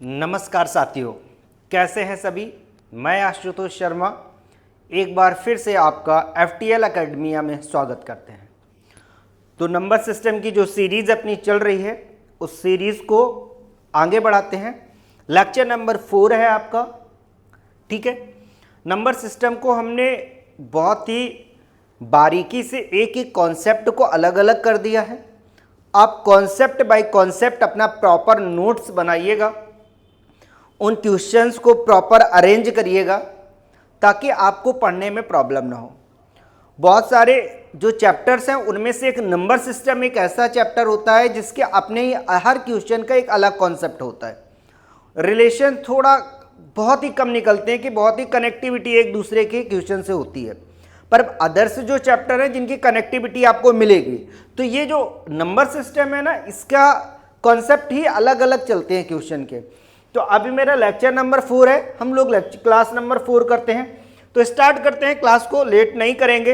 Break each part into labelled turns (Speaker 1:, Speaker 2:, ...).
Speaker 1: नमस्कार साथियों, कैसे हैं सभी। मैं आशुतोष शर्मा एक बार फिर से आपका FTL एकेडमिया में स्वागत करते हैं। तो नंबर सिस्टम की जो सीरीज़ अपनी चल रही है उस सीरीज़ को आगे बढ़ाते हैं। लेक्चर नंबर 4 है आपका, ठीक है। नंबर सिस्टम को हमने बहुत ही बारीकी से एक एक कॉन्सेप्ट को अलग अलग कर दिया है। आप कॉन्सेप्ट बाय कॉन्सेप्ट अपना प्रॉपर नोट्स बनाइएगा, उन क्वेश्चंस को प्रॉपर अरेंज करिएगा ताकि आपको पढ़ने में प्रॉब्लम ना हो। बहुत सारे जो चैप्टर्स हैं उनमें से एक नंबर सिस्टम एक ऐसा चैप्टर होता है जिसके अपने ही हर क्वेश्चन का एक अलग कॉन्सेप्ट होता है। रिलेशन थोड़ा बहुत ही कम निकलते हैं कि बहुत ही कनेक्टिविटी एक दूसरे के क्वेश्चन से होती है, पर अदर्स जो चैप्टर हैं जिनकी कनेक्टिविटी आपको मिलेगी। तो ये जो नंबर सिस्टम है ना, इसका कॉन्सेप्ट ही अलग अलग चलते हैं क्वेश्चन के। तो अभी मेरा लेक्चर नंबर 4 है, हम लोग क्लास नंबर 4 करते हैं। तो स्टार्ट करते हैं, क्लास को लेट नहीं करेंगे।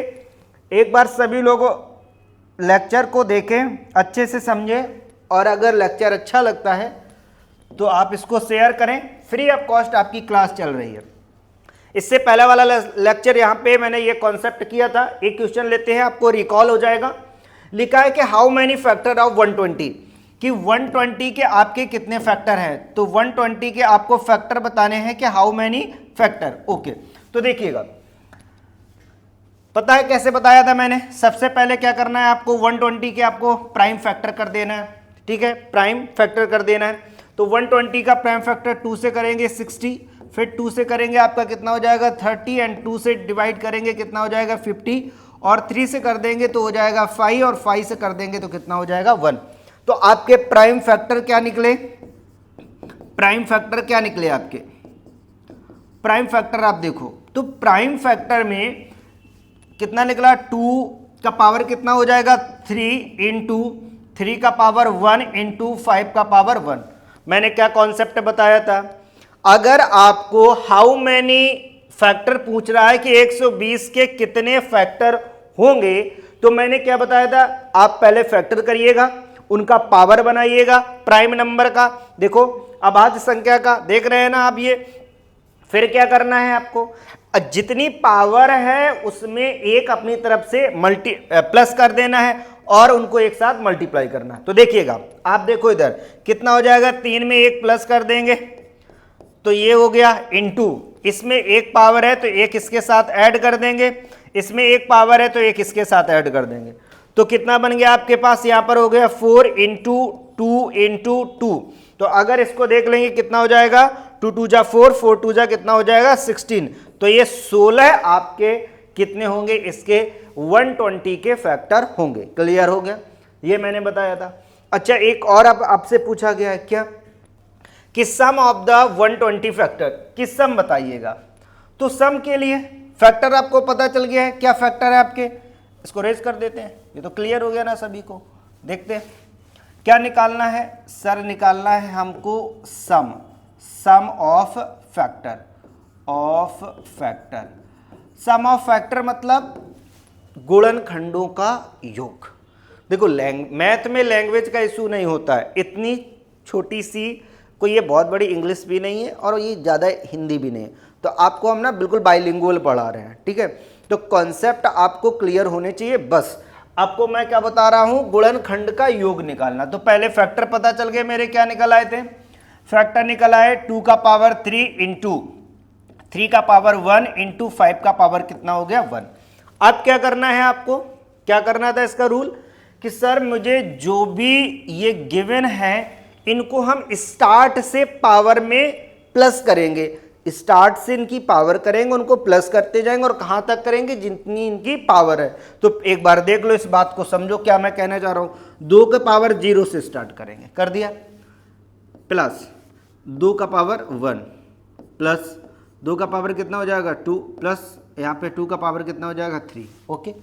Speaker 1: एक बार सभी लोग लेक्चर को देखें, अच्छे से समझें, और अगर लेक्चर अच्छा लगता है तो आप इसको शेयर करें। फ्री ऑफ कॉस्ट आपकी क्लास चल रही है। इससे पहले वाला लेक्चर यहाँ पे मैंने ये कॉन्सेप्ट किया था। एक क्वेश्चन लेते हैं, आपको रिकॉल हो जाएगा। लिखा है कि हाउ मैनी फैक्टर ऑफ 120, कि 120 के आपके कितने फैक्टर हैं। तो 120 के आपको फैक्टर बताने हैं कि हाउ मैनी फैक्टर। ओके, तो देखिएगा, पता है कैसे बताया था मैंने। सबसे पहले क्या करना है आपको, 120 के आपको प्राइम फैक्टर कर देना है, ठीक है, प्राइम फैक्टर कर देना है। तो 120 का प्राइम फैक्टर 2 से करेंगे 60, फिर 2 से करेंगे आपका कितना हो जाएगा 30, एंड 2 से डिवाइड करेंगे कितना हो जाएगा 50, और 3 से कर देंगे तो हो जाएगा 5, और 5 से कर देंगे तो कितना हो जाएगा 1। तो आपके प्राइम फैक्टर क्या निकले, प्राइम फैक्टर क्या निकले आपके, प्राइम फैक्टर आप देखो तो प्राइम फैक्टर में कितना निकला, 2 का पावर कितना हो जाएगा 3 इंटू 3 का पावर 1 इंटू 5 का पावर 1। मैंने क्या कॉन्सेप्ट बताया था, अगर आपको हाउ मैनी फैक्टर पूछ रहा है कि 120 के कितने फैक्टर होंगे, तो मैंने क्या बताया था, आप पहले फैक्टर करिएगा, उनका पावर बनाइएगा प्राइम नंबर का। देखो अभाज्य संख्या का देख रहे हैं ना आप ये। फिर क्या करना है आपको, जितनी पावर है उसमें एक अपनी तरफ से प्लस कर देना है और उनको एक साथ मल्टीप्लाई करना है। तो देखिएगा, आप देखो इधर कितना हो जाएगा, 3 में एक प्लस कर देंगे तो ये हो गया, इंटू इसमें एक पावर है तो एक इसके साथ ऐड कर देंगे, इसमें एक पावर है तो एक इसके साथ ऐड कर देंगे। तो कितना बन गया आपके पास, यहां पर हो गया 4 इंटू 2 इंटू 2। तो अगर इसको देख लेंगे कितना हो जाएगा, 2 2 जा 4, 4 2 जा कितना हो जाएगा 16। तो ये 16 आपके कितने होंगे, इसके 120 के फैक्टर होंगे। क्लियर हो गया, ये मैंने बताया था। अच्छा, एक और आपसे पूछा गया है क्या कि सम ऑफ द 120 फैक्टर की सम बताइएगा। तो सम के लिए फैक्टर आपको पता चल गया है, क्या फैक्टर है आपके, इसको रेज कर देते हैं। ये तो क्लियर हो गया ना सभी को। देखते हैं क्या निकालना है सर, निकालना है हमको sum of factor, sum of factor मतलब गुणनखंडों का योग। देखो मैथ में लैंग्वेज का इशू नहीं होता है, इतनी छोटी सी कोई ये बहुत बड़ी इंग्लिश भी नहीं है और ये ज़्यादा हिंदी भी नहीं है। तो आपको हम ना बिल्कुल बाइलिंगुअल पढ़ा रहे हैं, ठीक है। तो कॉन्सेप्ट आपको क्लियर होने चाहिए। बस आपको मैं क्या बता रहा हूं, गुणनखंड का योग निकालना। तो पहले फैक्टर पता चल गए मेरे, क्या निकल आए थे, फैक्टर निकल आए 2 का पावर 3 इंटू 3 का पावर 1 इंटू 5 का पावर कितना हो गया 1। अब क्या करना है आपको, क्या करना था इसका रूल कि सर मुझे जो भी ये गिवन है इनको हम स्टार्ट से पावर में प्लस करेंगे, स्टार्ट से इनकी पावर करेंगे, उनको प्लस करते जाएंगे और कहां तक करेंगे, जितनी इनकी पावर है। तो एक बार देख लो, इस बात को समझो क्या मैं कहना चाह रहा हूं। 2 का पावर 0 से स्टार्ट करेंगे, कर दिया, प्लस 2 का पावर 1 प्लस 2 का पावर कितना हो जाएगा 2 प्लस यहाँ पे 2 का पावर कितना हो जाएगा 3। ओके,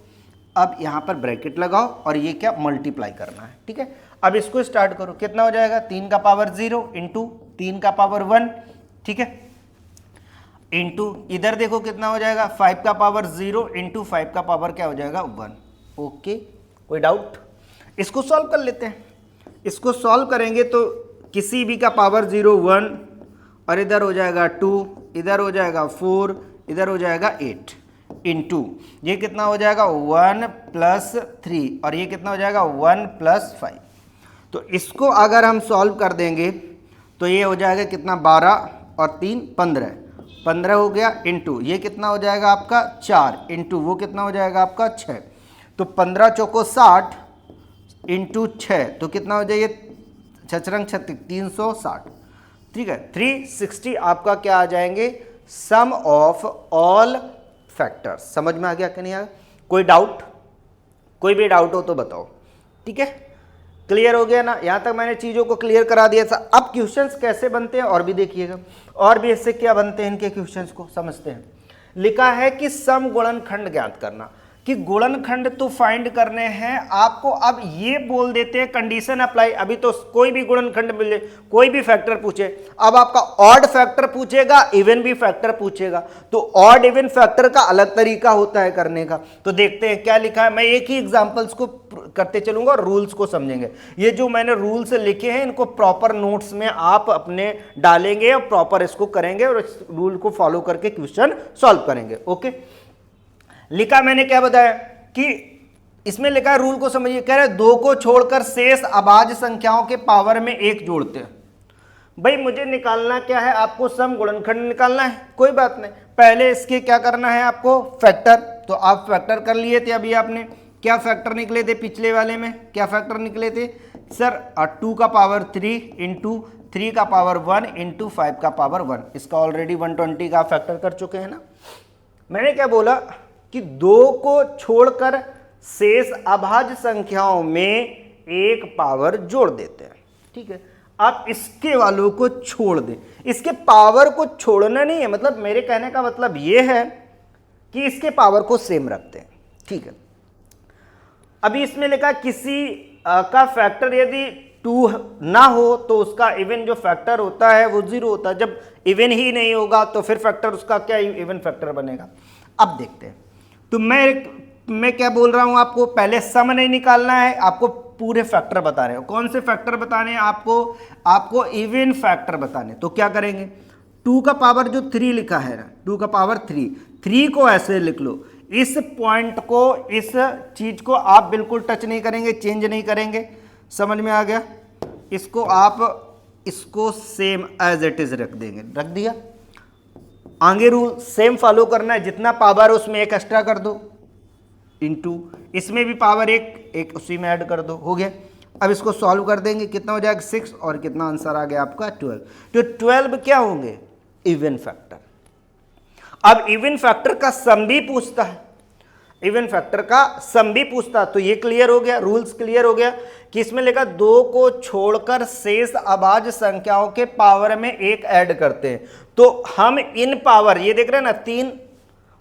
Speaker 1: अब यहाँ पर ब्रैकेट लगाओ और ये क्या मल्टीप्लाई करना है, ठीक है। अब इसको स्टार्ट करो, कितना हो जाएगा 3 का पावर 0 इंटू 3 का पावर 1, ठीक है, इंटू इधर देखो कितना हो जाएगा 5 का पावर 0 इंटू 5 का पावर क्या हो जाएगा 1। ओके, कोई डाउट, इसको सॉल्व कर लेते हैं। इसको सॉल्व करेंगे तो किसी भी का पावर 0 1 और इधर हो जाएगा 2, इधर हो जाएगा 4, इधर हो जाएगा 8 इंटू ये कितना हो जाएगा 1 + 3 और ये कितना हो जाएगा 1 + 5। तो इसको अगर हम सॉल्व कर देंगे तो ये हो जाएगा कितना 12 और 3 15 हो गया इंटू ये कितना हो जाएगा आपका 4 इंटू वो कितना हो जाएगा आपका 6। तो 15 चौको 60 इंटू 6 तो कितना हो जाएगा 6×6 360। ठीक है 360 आपका क्या आ जाएंगे सम ऑफ ऑल फैक्टर्स। समझ में आ गया कि नहीं आया? कोई डाउट? कोई भी डाउट हो तो बताओ। ठीक है क्लियर हो गया ना? यहां तक मैंने चीजों को क्लियर करा दिया था। अब क्वेश्चंस कैसे बनते हैं और भी देखिएगा, और भी इससे क्या बनते हैं इनके क्वेश्चंस को समझते हैं। लिखा है कि सम गुणनखंड ज्ञात करना, कि गुणनखंड तो फाइंड करने हैं आपको। अब ये बोल देते हैं कंडीशन अप्लाई। अभी तो कोई भी गुणनखंड मिले, कोई भी फैक्टर पूछे, अब आपका ऑड फैक्टर पूछेगा, इवन भी फैक्टर पूछेगा, तो ऑड इवन फैक्टर का अलग तरीका होता है करने का। तो देखते हैं क्या लिखा है। मैं एक ही एग्जांपल्स को करते चलूंगा और रूल्स को समझेंगे। ये जो मैंने रूल्स लिखे हैं इनको प्रॉपर नोट्स में आप अपने डालेंगे और प्रॉपर इसको करेंगे और इस रूल को फॉलो करके क्वेश्चन सॉल्व करेंगे। ओके लिखा मैंने क्या बताया कि इसमें लिखा है रूल को समझिए। कह रहे 2 को छोड़कर शेष अभाज्य संख्याओं के पावर में 1 जोड़ते हैं। भाई मुझे निकालना क्या है, आपको सम गुणनखंड निकालना है। कोई बात नहीं, पहले इसके क्या करना है आपको फैक्टर। तो आप फैक्टर कर लिए थे अभी आपने। क्या फैक्टर निकले थे पिछले वाले में? क्या फैक्टर निकले थे सर? 2 का पावर 3 इंटू 3 का पावर 1 इंटू 5 का पावर 1। इसका ऑलरेडी 120 का फैक्टर कर चुके हैं ना। मैंने क्या बोला कि 2 को छोड़कर शेष अभाज्य संख्याओं में 1 पावर जोड़ देते हैं। ठीक है आप इसके वालों को छोड़ दें, इसके पावर को छोड़ना नहीं है। मतलब मेरे कहने का मतलब यह है कि इसके पावर को सेम रखते हैं। ठीक है अभी इसमें लिखा किसी का फैक्टर यदि 2 ना हो तो उसका इवन जो फैक्टर होता है वो 0 होता है। जब इवन ही नहीं होगा तो फिर फैक्टर उसका क्या इवन फैक्टर बनेगा। अब देखते हैं। तो मैं क्या बोल रहा हूं आपको, पहले सम नहीं निकालना है, आपको पूरे फैक्टर बता रहे हो। कौन से फैक्टर बताने हैं आपको इवन फैक्टर बताने। तो क्या करेंगे 2 का पावर जो 3 लिखा है ना, 2 का पावर 3 को ऐसे लिख लो। इस पॉइंट को, इस चीज को आप बिल्कुल टच नहीं करेंगे, चेंज नहीं करेंगे। समझ में आ गया? इसको आप इसको सेम एज इट इज रख देंगे। रख दिया। आगे रूल सेम फॉलो करना है। जितना पावर है उसमें 1 एक्स्ट्रा कर दो इंटू इसमें भी पावर 1 उसी में ऐड कर दो। हो गया। अब इसको सॉल्व कर देंगे। कितना हो जाएगा 6 और कितना आंसर आ गया आपका 12। तो 12 क्या होंगे इवन फैक्टर। अब इवन फैक्टर का सम भी पूछता है, इवन फैक्टर का सम भी पूछता। तो ये क्लियर हो गया, रूल्स क्लियर हो गया कि इसमें लिखा 2 को छोड़कर शेष अभाज्य संख्याओं के पावर में 1 ऐड करते हैं। तो हम इन पावर, ये देख रहे हैं ना 3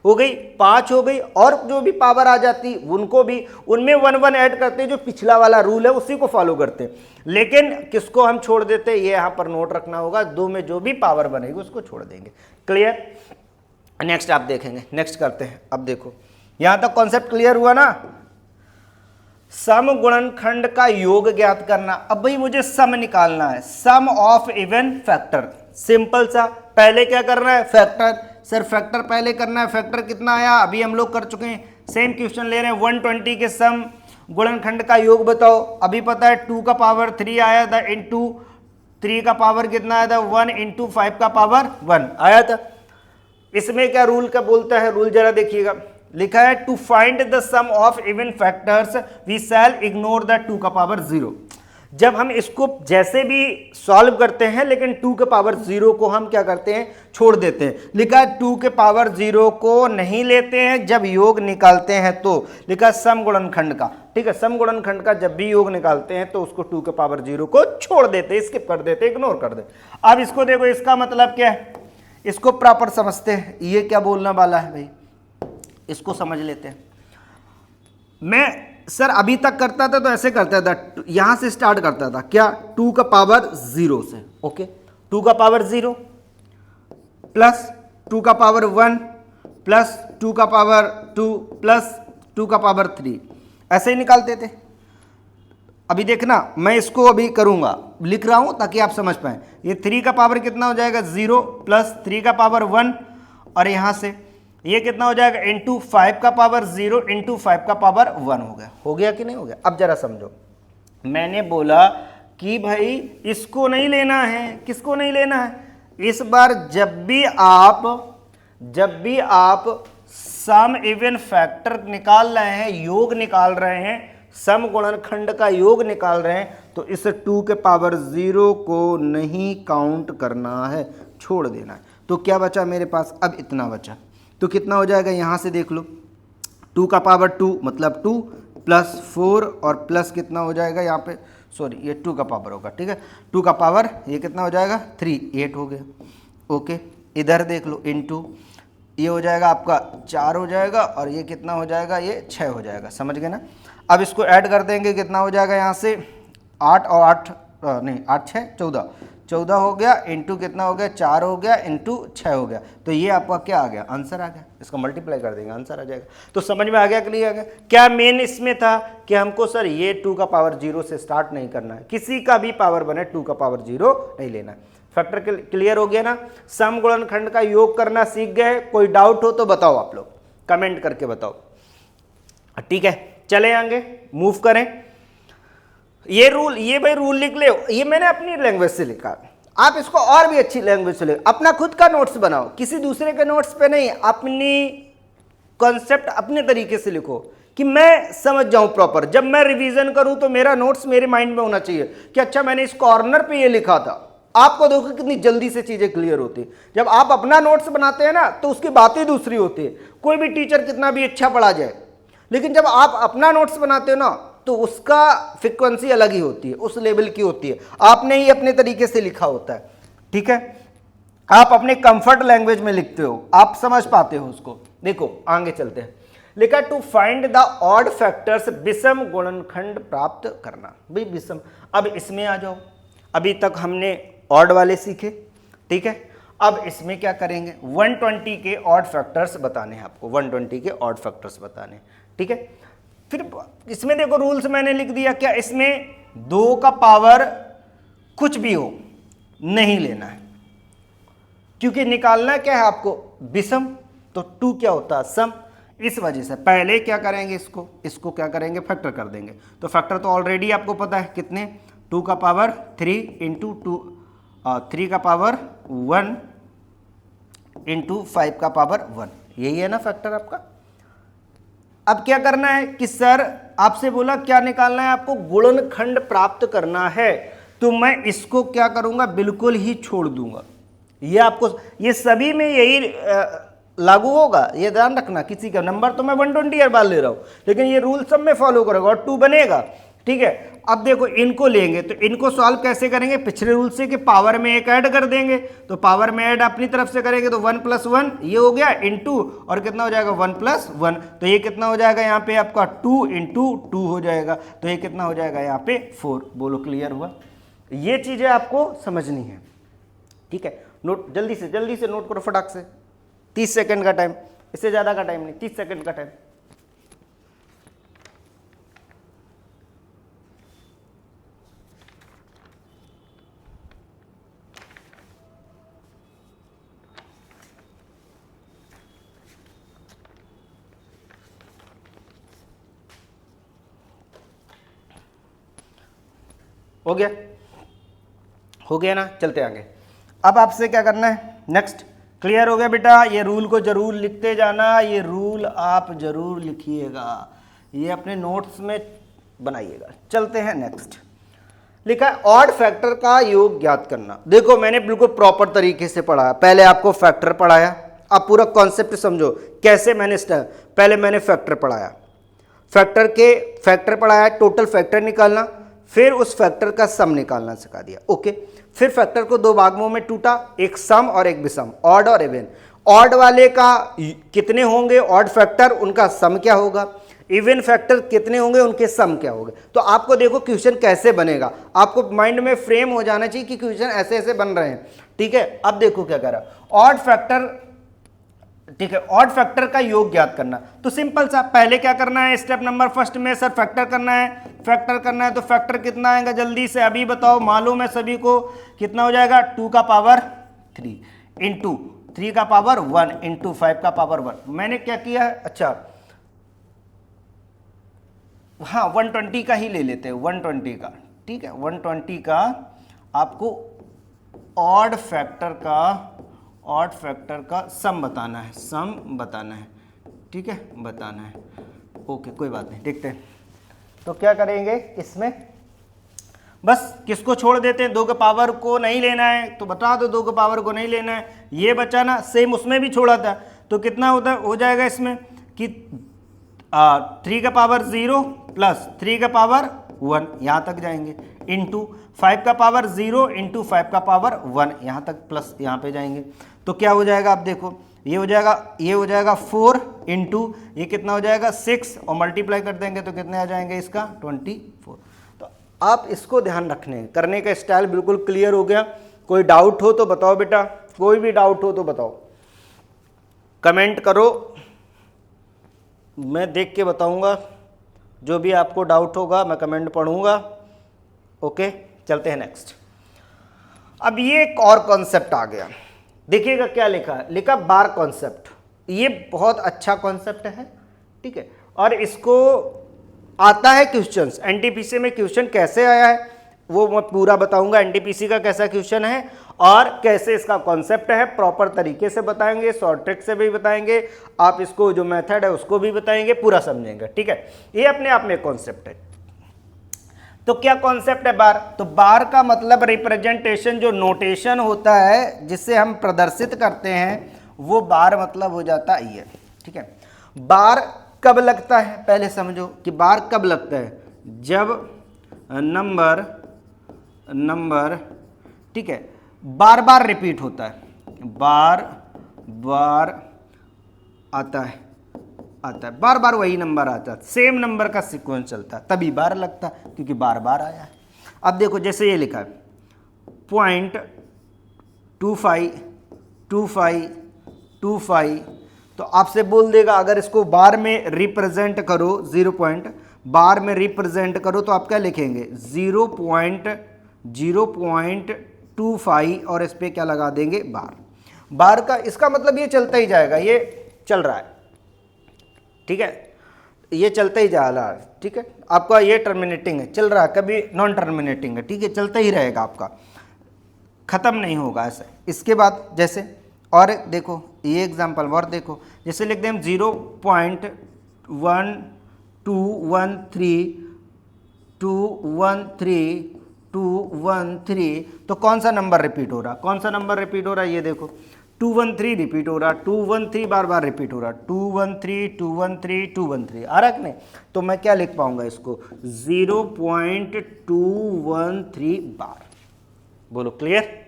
Speaker 1: हो गई, 5 हो गई, और जो भी पावर आ जाती उनको भी उनमें 1 ऐड करते हैं। जो पिछला वाला रूल है उसी को फॉलो करते हैं। लेकिन किसको हम छोड़ देते हैं, ये यहां पर नोट रखना होगा। 2 में जो भी पावर बनेगी उसको छोड़ देंगे। क्लियर? नेक्स्ट आप देखेंगे, नेक्स्ट करते हैं। अब देखो यहां तक कॉन्सेप्ट क्लियर हुआ ना। सम गुणनखंड का योग ज्ञात करना। अब भाई मुझे सम निकालना है, सम ऑफ इवन फैक्टर। सिंपल सा, पहले क्या करना है फैक्टर। सर फैक्टर पहले करना है। फैक्टर कितना आया अभी हम लोग कर चुके हैं। सेम क्वेश्चन ले रहे हैं 120 के सम गुणनखंड का योग बताओ। अभी पता है 2 का पावर 3 आया था इंटू 3 का पावर कितना आया था 1 इंटू 5 का पावर 1 आया था। इसमें क्या रूल का बोलता है, रूल जरा देखिएगा। लिखा है to find the sum of even factors we shall ignore the 2 का पावर 0। जब हम इसको जैसे भी सॉल्व करते हैं लेकिन 2 के पावर 0 को हम क्या करते हैं छोड़ देते हैं। लिखा है 2 के पावर 0 को नहीं लेते हैं जब योग निकालते हैं। तो लिखा है सम गुणनखंड का, ठीक है, सम गुणनखंड का जब भी योग निकालते हैं तो उसको 2 के पावर 0 को छोड़ देते, स्किप कर देते, इग्नोर कर देते। अब इसको देखो, इसका मतलब क्या है, इसको प्रॉपर समझते हैं। ये क्या बोलने वाला है भाई, इसको समझ लेते हैं। मैं सर अभी तक करता था तो ऐसे करता था, यहां से स्टार्ट करता था क्या 2 का पावर 0 से। ओके 2 का पावर 0 प्लस 2 का पावर 1 प्लस 2 का पावर 2 प्लस 2 का पावर 3, ऐसे ही निकालते थे। अभी देखना मैं इसको अभी करूंगा, लिख रहा हूं ताकि आप समझ पाए। ये 3 का पावर कितना हो जाएगा 0 प्लस 3 का पावर 1, और यहां से ये कितना हो जाएगा इंटू 5 का पावर 0 इंटू 5 का पावर 1 हो गया कि नहीं हो गया। अब जरा समझो, मैंने बोला कि भाई इसको नहीं लेना है, किसको नहीं लेना है, इस बार जब भी आप सम इवन फैक्टर निकाल रहे हैं, योग निकाल रहे हैं, सम गुणनखंड का योग निकाल रहे हैं, तो इस 2 के पावर 0 को नहीं काउंट करना है, छोड़ देना है। तो क्या बचा मेरे पास, अब इतना बचा, तो कितना हो जाएगा यहां से देख लो, 2 का पावर 2 मतलब 2 प्लस 4 और प्लस कितना हो जाएगा यहाँ पे, सॉरी ये 2 का पावर होगा, ठीक है, 2 का पावर ये कितना हो जाएगा 3, 8 हो गया। ओके, इधर देख लो इनटू ये हो जाएगा आपका 4 हो जाएगा, और ये कितना हो जाएगा, ये 6 हो जाएगा, समझ गए ना। अब इसको ऐड कर देंगे, कितना हो जाएगा यहाँ से 8 और 8 नहीं 8 6 14, 14 हो गया, इंटू कितना हो गया 4 हो गया, इंटू 6 हो गया, तो ये आपका क्या आ गया, आंसर आ गया। इसको मल्टीप्लाई कर देंगे, आंसर आ जाएगा। तो समझ में आ गया, क्लियर आ गया। क्या मेन इसमें था कि हमको सर ये 2 का पावर 0 से स्टार्ट नहीं करना है, किसी का भी पावर बने 2 का पावर 0 नहीं लेना है। फैक्टर क्लियर हो गया ना, सम गुणनखंड का योग करना सीख गए। कोई डाउट हो तो बताओ, आप लोग कमेंट करके बताओ, ठीक है। चले आगे, मूव करें। ये रूल, ये भाई रूल लिख ले, ये मैंने अपनी लैंग्वेज से लिखा, आप इसको और भी अच्छी लैंग्वेज से लिखो, अपना खुद का नोट्स बनाओ, किसी दूसरे के नोट्स पे नहीं, अपनी कॉन्सेप्ट अपने तरीके से लिखो कि मैं समझ जाऊं प्रॉपर। जब मैं रिवीजन करूं तो मेरा नोट्स मेरे माइंड में होना चाहिए कि अच्छा मैंने इस कॉर्नर पे ये लिखा था। आपको देखो कितनी जल्दी से चीजें क्लियर होती। जब आप अपना नोट्स बनाते हैं ना तो उसकी बातें दूसरी होती है। कोई भी टीचर कितना भी अच्छा पढ़ा जाए, लेकिन जब आप अपना नोट्स बनाते हो ना तो उसका फ्रीक्वेंसी अलग ही होती है, उस लेवल की होती है, आपने ही अपने तरीके से लिखा होता है, ठीक है। आप अपने कंफर्ट लैंग्वेज में लिखते हो, आप समझ पाते हो उसको। देखो आगे चलते हैं, लिखा to find the odd factors, विषम गुणनखंड प्राप्त करना। भाई विषम, अब इसमें आ जाओ, अभी तक हमने ऑड वाले सीखे, ठीक है। अब इसमें क्या करेंगे, 120 के ऑड फैक्टर्स बताने हैं आपको, 120 के ऑड फैक्टर्स बताने, ठीक है। फिर इसमें देखो रूल्स मैंने लिख दिया, क्या इसमें 2 का पावर कुछ भी हो नहीं लेना है, क्योंकि निकालना क्या है आपको, विषम, तो 2 क्या होता है सम। इस वजह से पहले क्या करेंगे, इसको क्या करेंगे, फैक्टर कर देंगे। तो फैक्टर तो ऑलरेडी आपको पता है कितने, 2 का पावर 3 इंटू 3 का पावर 1 इंटू 5 का पावर 1, यही है ना फैक्टर आपका। अब क्या करना है कि सर आपसे बोला क्या निकालना है आपको, गुणनखंड प्राप्त करना है, तो मैं इसको क्या करूंगा, बिल्कुल ही छोड़ दूंगा। ये आपको, ये सभी में यही लागू होगा, ये ध्यान रखना। किसी का नंबर तो मैं 120 हर बार ले रहा हूं, लेकिन ये रूल सब में फॉलो करेगा और 2 बनेगा, ठीक है। अब देखो इनको लेंगे तो इनको सॉल्व कैसे करेंगे, पिछले रूल से कि पावर में एक ऐड कर देंगे, तो पावर में ऐड अपनी तरफ से करेंगे तो 1 + 1 ये हो गया इंटू, और कितना हो जाएगा 1 + 1, तो ये कितना हो जाएगा यहाँ पे आपका 2 इंटू 2 हो जाएगा, तो ये कितना हो जाएगा यहाँ पे 4। बोलो क्लियर हुआ। ये चीजें आपको समझनी है, ठीक है। नोट जल्दी से नोट करो फटाक से, 30 सेकंड का टाइम, इससे ज्यादा का टाइम नहीं, 30 सेकंड का टाइम। हो गया ना, चलते आगे। अब आपसे क्या करना है, नेक्स्ट क्लियर हो गया बेटा। ये रूल को जरूर लिखते जाना, ये रूल आप जरूर लिखिएगा, ये अपने नोट्स में बनाइएगा। चलते हैं नेक्स्ट, लिखा है ऑड फैक्टर का योग ज्ञात करना। देखो मैंने बिल्कुल प्रॉपर तरीके से पढ़ाया, पहले आपको फैक्टर पढ़ाया, अब पूरा कॉन्सेप्ट समझो कैसे मैंने पहले मैंने फैक्टर पढ़ाया, फैक्टर पढ़ाया, टोटल फैक्टर निकालना, फिर उस फैक्टर का सम निकालना सिखा दिया, ओके। फिर फैक्टर को 2 भागों में टूटा, एक सम और एक विषम, ऑड और इवन। ऑड वाले का कितने होंगे ऑड फैक्टर, उनका सम क्या होगा, इवन फैक्टर कितने होंगे उनके सम क्या होंगे। तो आपको देखो क्वेश्चन कैसे बनेगा, आपको माइंड में फ्रेम हो जाना चाहिए कि क्वेश्चन ऐसे ऐसे बन रहे हैं, ठीक है। अब देखो क्या कह रहा है, ऑड फैक्टर ठीक है, ऑड फैक्टर का योग ज्ञात करना। तो सिंपल सा, पहले क्या करना है, स्टेप नंबर फर्स्ट में सर फैक्टर करना है, फैक्टर करना है। तो फैक्टर कितना आएगा जल्दी से अभी बताओ, मालूम है सभी को, कितना हो जाएगा 2 का पावर 3 इंटू 3 का पावर 1 इंटू 5 का पावर 1। मैंने क्या किया है, अच्छा हाँ 120 का ही ले लेते हैं, 120 का, ठीक है 120 का आपको ऑड फैक्टर का सम बताना है, सम बताना है, ठीक है बताना है। ओके कोई बात नहीं, देखते हैं। तो क्या करेंगे इसमें, बस किसको छोड़ देते हैं, 2 के पावर को नहीं लेना है, तो बता दो 2 के पावर को नहीं लेना है। ये बचा ना, सेम उसमें भी छोड़ा था, तो कितना हो जाएगा इसमें कि 3 का पावर 0 प्लस 3 का पावर 1 यहाँ तक जाएंगे, इंटू 5 का पावर 0 इंटू 5 का पावर 1 यहाँ तक, प्लस यहाँ पे जाएंगे। तो क्या हो जाएगा आप देखो, ये हो जाएगा 4 इंटू ये कितना हो जाएगा 6 और मल्टीप्लाई कर देंगे तो कितने आ जाएंगे इसका 24। तो आप इसको ध्यान रखने करने का स्टाइल बिल्कुल क्लियर हो गया। कोई डाउट हो तो बताओ बेटा, कोई भी डाउट हो तो बताओ, कमेंट करो, मैं देख के बताऊंगा। जो भी आपको डाउट होगा मैं कमेंट पढ़ूंगा। ओके चलते हैं नेक्स्ट। अब ये एक और कॉन्सेप्ट आ गया, देखिएगा क्या लिखा है, लिखा बार कॉन्सेप्ट। ये बहुत अच्छा कॉन्सेप्ट है, ठीक है, और इसको आता है क्वेश्चंस, एनटीपीसी में क्वेश्चन कैसे आया है वो मैं पूरा बताऊंगा, एनटीपीसी का कैसा क्वेश्चन है और कैसे इसका कॉन्सेप्ट है, प्रॉपर तरीके से बताएंगे, शॉर्ट ट्रिक से भी बताएंगे, आप इसको जो मेथड है उसको भी बताएंगे, पूरा समझेंगे, ठीक है। ये अपने आप में कॉन्सेप्ट है। तो क्या कॉन्सेप्ट है बार, तो बार का मतलब रिप्रेजेंटेशन, जो नोटेशन होता है जिससे हम प्रदर्शित करते हैं वो बार मतलब हो जाता है ये, ठीक है। बार कब लगता है पहले समझो कि बार कब लगता है, जब नंबर ठीक है बार बार रिपीट होता है, बार बार आता है बार बार वही नंबर आता है, सेम नंबर का सीक्वेंस चलता है, तभी बार लगता है क्योंकि बार बार आया है। अब देखो जैसे ये लिखा है 0.252525, तो आपसे बोल देगा अगर इसको बार में रिप्रेजेंट करो, 0 पॉइंट बार में रिप्रेजेंट करो तो आप क्या लिखेंगे 0.25 और इस पे क्या लगा देंगे बार का, इसका मतलब ये चलता ही जाएगा, ये चल रहा है, ठीक है, ये चलता ही जा रहा है, ठीक है। आपका ये टर्मिनेटिंग है, चल रहा है, कभी नॉन टर्मिनेटिंग है, ठीक है, चलता ही रहेगा आपका, खत्म नहीं होगा ऐसे। इसके बाद जैसे और देखो ये एग्जांपल और देखो, जैसे लिख दें हम 0.1213213 तो कौन सा नंबर रिपीट हो रहा, कौन सा नंबर रिपीट हो रहा है, ये देखो 213 रिपीट हो रहा, 213 बार बार रिपीट हो रहा, 213 आ रहा कि नहीं। तो मैं क्या लिख पाऊंगा इसको 0.213 बार। बोलो क्लियर।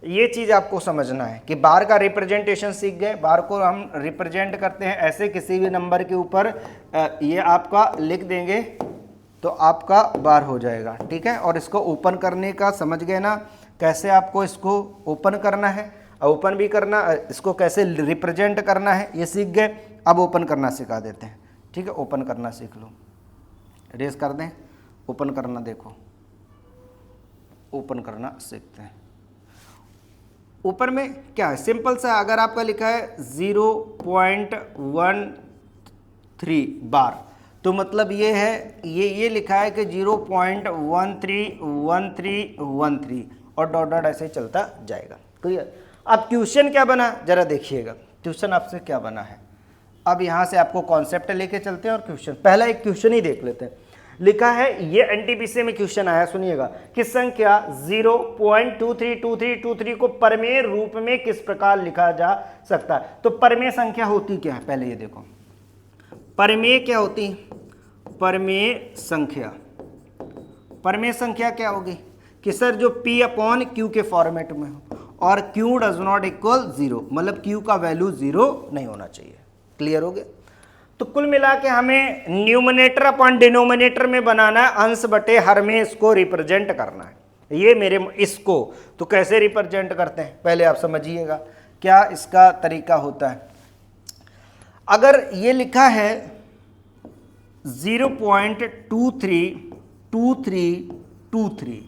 Speaker 1: ये चीज आपको समझना है कि बार का रिप्रेजेंटेशन सीख गए, बार को हम रिप्रेजेंट करते हैं ऐसे किसी भी नंबर के ऊपर ये आपका लिख देंगे तो आपका बार हो जाएगा, ठीक है। और इसको ओपन करने का समझ गए ना, कैसे आपको इसको ओपन करना है, ओपन भी करना, इसको कैसे रिप्रेजेंट करना है ये सीख गए। अब ओपन करना सिखा देते हैं, ठीक है, ओपन करना सीख लो, रेस कर दें, ओपन करना, देखो ओपन करना सीखते हैं। ऊपर में क्या है, सिंपल सा, अगर आपका लिखा है 0.13 बार तो मतलब ये है, ये लिखा है कि 0.131313 और डॉट डॉट ऐसे चलता जाएगा, क्लियर। अब क्वेश्चन क्या बना जरा देखिएगा, क्वेश्चन आपसे क्या बना है। अब यहाँ से आपको कॉन्सेप्ट लेके चलते हैं और क्वेश्चन, पहला एक क्वेश्चन ही देख लेते हैं। लिखा है, ये एनटीपीसी में क्वेश्चन आया, सुनिएगा कि संख्या 0.232323 को परमेय रूप में किस प्रकार लिखा जा सकता है। तो परमेय संख्या होती क्या है, पहले ये देखो, परमेय क्या होती, परमेय संख्या क्या होगी कि सर जो P/Q के फॉर्मेट में हो और Q डज नॉट इक्वल 0, मतलब Q का वैल्यू 0 नहीं होना चाहिए, क्लियर हो गया। तो कुल मिला के हमें न्यूमरेटर अपॉन डिनोमिनेटर में बनाना है, अंश बटे हर में इसको रिप्रेजेंट करना है। ये मेरे इसको तो कैसे रिप्रेजेंट करते हैं पहले आप समझिएगा, क्या इसका तरीका होता है। अगर ये लिखा है 0.232323,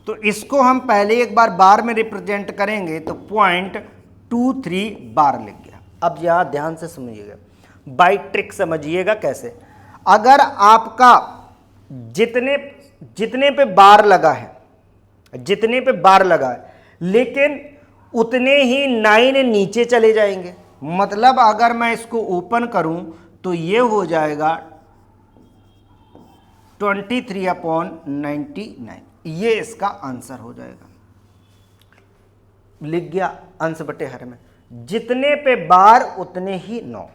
Speaker 1: तो इसको हम पहले एक बार बार में रिप्रेजेंट करेंगे तो 0.23 बार लिख गया। अब यहां ध्यान से समझिएगा, बाई ट्रिक समझिएगा कैसे। अगर आपका जितने पे बार लगा है, जितने पे बार लगा है, लेकिन उतने ही 9 नीचे चले जाएंगे, मतलब अगर मैं इसको ओपन करूं तो ये हो जाएगा 23/99, ये इसका आंसर हो जाएगा। लिख गया अंश बटे हर में, जितने पे बार उतने ही 9,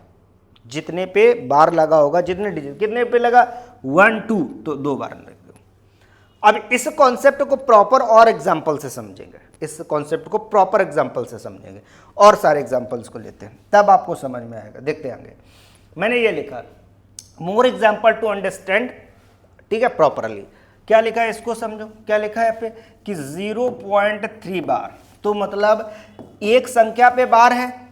Speaker 1: जितने पे बार लगा होगा, जितने डिजिट, कितने पे लगा 1 2, तो 2 बार लग दो। अब इस कॉन्सेप्ट को प्रॉपर और एग्जाम्पल से समझेंगे, इस कॉन्सेप्ट को प्रॉपर एग्जाम्पल से समझेंगे, और सारे एग्जाम्पल्स को लेते हैं, तब आपको समझ में आएगा। देखते आगे, मैंने ये लिखा मोर एग्जाम्पल टू अंडरस्टैंड, ठीक है, प्रॉपरली। क्या लिखा है इसको समझो, क्या लिखा है यहाँ पे कि 0.3 बार, तो मतलब एक संख्या पे बार है,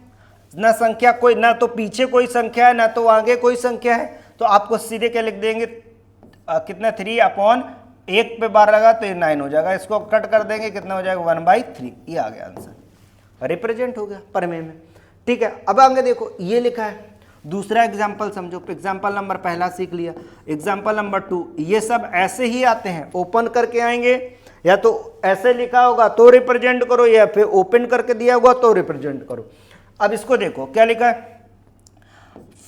Speaker 1: ना संख्या कोई, ना तो पीछे कोई संख्या है, ना तो आगे कोई संख्या है, तो आपको सीधे क्या लिख देंगे, कितना 3/1 पे बार लगा तो ये 9 हो जाएगा, इसको कट कर देंगे, कितना हो जाएगा 1/3, ये आ गया आंसर, रिप्रेजेंट हो गया परमे में। ठीक है, अब आगे देखो ये लिखा है, दूसरा एग्जाम्पल समझो। एग्जाम्पल नंबर पहला सीख लिया, एग्जाम्पल नंबर 2, ये सब ऐसे ही आते हैं, ओपन करके आएंगे, या तो ऐसे लिखा होगा तो रिप्रेजेंट करो, या फिर ओपन करके दिया होगा तो रिप्रेजेंट करो। अब इसको देखो क्या लिखा है,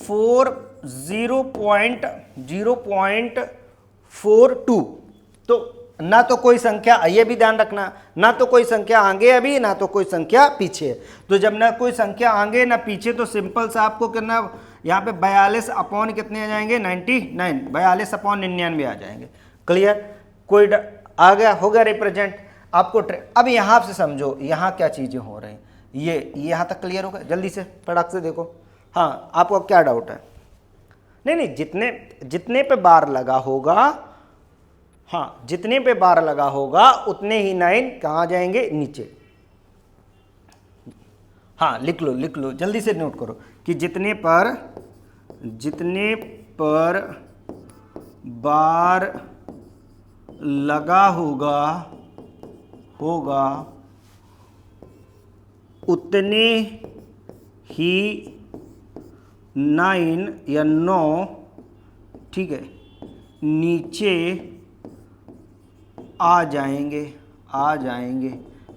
Speaker 1: 0.42, तो ना तो कोई संख्या, ये भी ध्यान रखना, ना तो कोई संख्या आगे अभी, ना तो कोई संख्या पीछे। तो जब ना कोई संख्या आगे ना पीछे, तो सिंपल सा आपको करना, यहाँ पे 42 अपॉन कितने आ जाएंगे 99, 42/99 आ जाएंगे। क्लियर, कोई आ गया, हो गया रिप्रेजेंट आपको। अब यहाँ से समझो यहाँ क्या चीजें हो रही हैं, ये यहाँ तक क्लियर होगा, जल्दी से फटाक से देखो। हाँ, आपको क्या डाउट है? नहीं, जितने पे बार लगा होगा, हाँ, जितने पे बार लगा होगा उतने ही 9 कहाँ जाएंगे, नीचे। हाँ, लिख लो जल्दी से नोट करो कि जितने पर बार लगा होगा उतने ही 9 या 9, ठीक है, नीचे आ जाएंगे।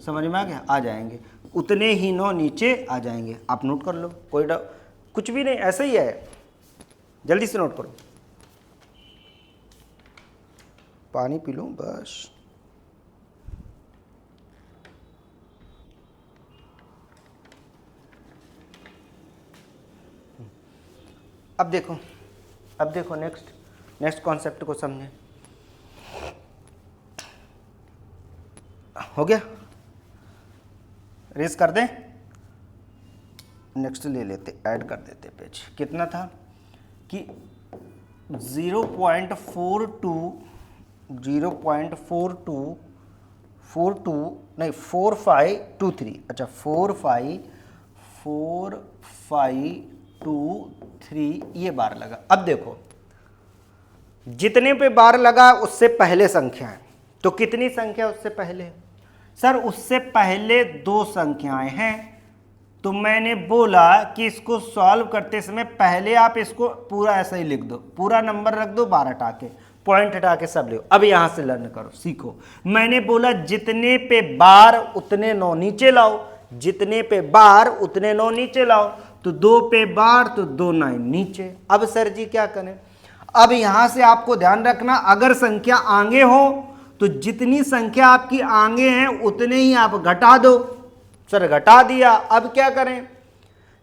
Speaker 1: समझ में आ गया, आ जाएंगे, उतने ही 9 नीचे आ जाएंगे। आप नोट कर लो, कोई कुछ भी नहीं, ऐसा ही है, जल्दी से नोट करो। पानी पी लो बस। अब देखो नेक्स्ट कॉन्सेप्ट को समझें। हो गया, रेस कर दें, नेक्स्ट ले लेते, ऐड कर देते पेज। कितना था कि 4523, अच्छा 4523 ये बार लगा। अब देखो जितने पे बार लगा उससे पहले संख्या है, तो कितनी संख्या उससे पहले है? सर उससे पहले 2 संख्याएं हैं, तो मैंने बोला कि इसको सॉल्व करते समय पहले आप इसको पूरा ऐसा ही लिख दो, पूरा नंबर रख दो, बार हटा के, पॉइंट हटा के सब लिखो। अब यहां से लर्न करो, सीखो। मैंने बोला जितने पे बार उतने 9 नीचे लाओ, जितने पे बार उतने 9 नीचे लाओ, तो 2 पे बार तो 2 9 नीचे। अब सर जी क्या करें? अब यहां से आपको ध्यान रखना, अगर संख्या आगे हो तो जितनी संख्या आपकी आगे है उतने ही आप घटा दो। सर घटा दिया, अब क्या करें?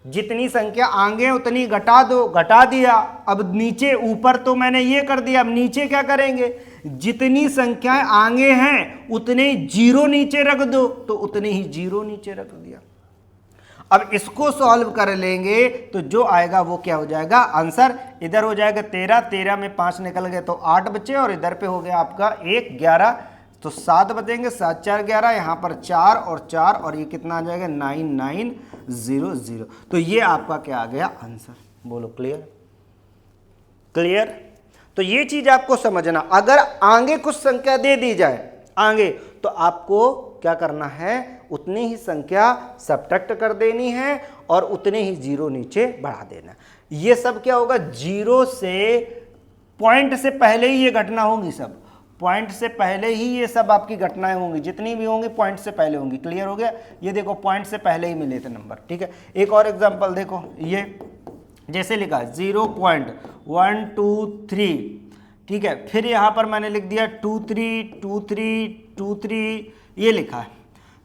Speaker 1: जितनी संख्या आगे है उतनी घटा दो, घटा दिया। अब नीचे, ऊपर तो मैंने ये कर दिया, अब नीचे क्या करेंगे? जितनी संख्याएं आगे हैं उतने 0 नीचे रख दो, तो उतने ही 0 नीचे रख दिया। अब इसको सॉल्व कर लेंगे तो जो आएगा वो क्या हो जाएगा? आंसर इधर हो जाएगा 13, 13 में 5 निकल गए तो 8 बचे, और इधर पे हो गया आपका 1 11, तो 7 बचेंगे, 7 4 11, यहाँ पर 4 और 4, और ये कितना आ जाएगा 9 9 0 0। तो ये आपका क्या आ गया? आंसर। बोलो क्लियर? क्लियर? तो ये चीज आपको समझना, अगर आगे कुछ संख्या दे दी जाए आगे, तो आपको क्या करना है, उतनी ही संख्या सब्ट्रैक्ट कर देनी है और उतने ही जीरो नीचे बढ़ा देना। ये सब क्या होगा, जीरो से पॉइंट से पहले ही ये घटना होगी, सब पॉइंट से पहले ही ये सब आपकी घटनाएं होंगी, जितनी भी होंगी पॉइंट से पहले होंगी। क्लियर हो गया? ये देखो पॉइंट से पहले ही मिले थे नंबर, ठीक है। एक और एग्जांपल देखो, ये जैसे लिखा 0.123, ठीक है। फिर यहाँ पर मैंने लिख दिया 232323, ये लिखा है।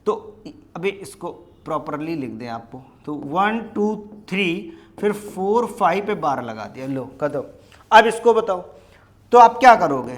Speaker 1: तो अभी इसको प्रॉपरली लिख दें आपको, तो 1 2 3 फिर 4 5 पे 12 लगा दिया, लो कदम। अब इसको बताओ, तो आप क्या करोगे,